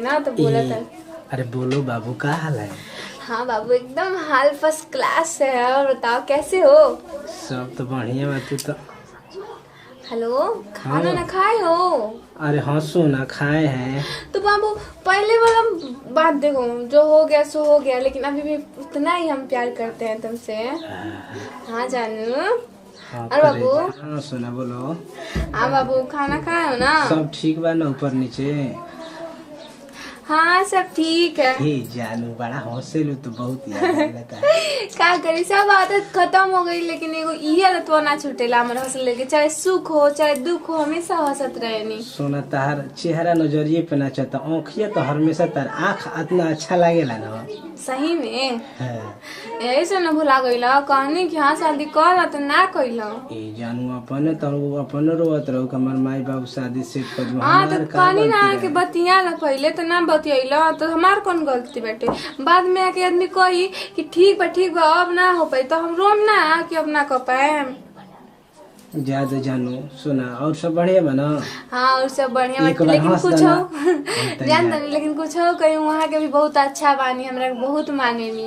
ना तो बोला था। अरे बोलो बाबू, क्या हाल है? हाँ बाबू एकदम हाल फर्स्ट क्लास है। और बताओ कैसे हो? सब तो बढ़िया बा। तू तो हेलो, खाना ना खाए हो? अरे हाँ सोना, खाए हैं। तो बाबू पहले वाला बात देखो, जो हो गया सो हो गया, लेकिन अभी भी उतना ही हम प्यार करते हैं तुमसे। हाँ जानू। हाँ और बाबू? हाँ सोना बोलो। हाँ बाबू खाना खाए हो ना? सब ठीक बा ना, ऊपर नीचे? हाँ सब ठीक है। हे जानू, बड़ा हौसले तो बहुत याद लगता है। का करी, सब आदत खत्म हो गई, लेकिन एगो इहे आदत ना छूटेला हमर हंसले के। चाहे सुख हो चाहे दुख हो, हमेशा हंसत रहेनी। सोना तार चेहरा नजरिए पे ना चाहता, आँखिया तो हमेशा तार आँख इतना अच्छा लागेला ना। सही में हाँ। ऐसे न भुला गईला, कहनी कि हाँ शादी कर तो ना कइला। ए जानू, अपने तो अपने रोवत रहो कि हमार माई बाबू शादी सेट कर दो। हाँ तो कहनी ना कि बतिया ला, पहले तो ना बतियाइला, तो हमार कौन गलती बैठे? बाद में आके आदमी कही कि ठीक बा अब ना हो पाई, तो हम रोम ना कि अब ना कर पाए। ज्यादा जानू सुना, और सब बढ़िया बा ना? हाँ और सब बढ़िया एक बाटे, बार लेकिन हंस कुछ देना। हो जान तनी, लेकिन कुछ हो कहीं वहाँ के भी बहुत अच्छा बानी, हमरा के बहुत मानेनी।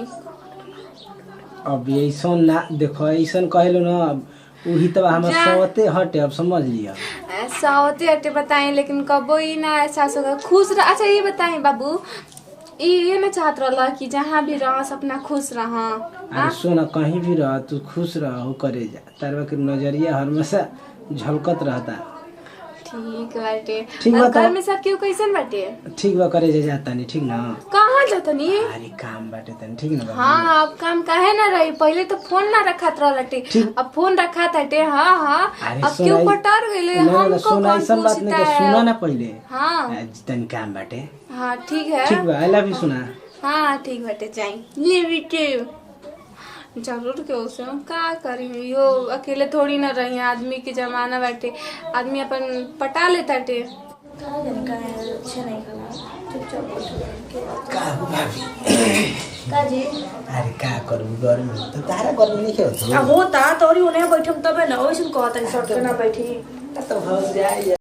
अब ऐसा ना देखो, ऐसा कहलो ना, अब वही तो हमार सवते हटे, अब समझ लिया। सावते हटे बताएं, लेकिन कबो ही ना एहसास होगा खुश रह। अच्छा ये बताएं बाबू, ये मैं चाहत रहा कि जहाँ भी रह अपना खुश रह। अरे सुना, कहीं भी रह तू खुश रह करे जा, तार के नजरिया हमेशा झलकत रहता। ठीक बाटे। ठीक और बा घर में सब क्यों कैसन बाटे? ठीक बा, करे जा जाता नहीं, ठीक ना? कहाँ जातनी? अरे काम बाटे तनी, ठीक ना? हाँ अब काम काहे ना रही, पहले तो फोन ना रखात रहलटे, अब फोन रखात हटे। हाँ हाँ अब क्यों पटार गईले? हमको सुना, ऐसा बात नहीं, सुना ना पहले। हाँ तनी काम बाटे। हाँ ठीक है। ठीक बा, आई लव यू सुना। हाँ ठीक बाटे, जाई ले जरूर क्यों से हम का करी यो, अकेले थोड़ी ना रही, आदमी के जमाना बैठे, आदमी अपन पटा लेता टे। अरे का करूँ, गर्मी तो तारा गर्मी नहीं होता होता तोरी उन्हें बैठम तबे ना, ओइसन कहता शर्ट के ना बैठी तो हो जाए।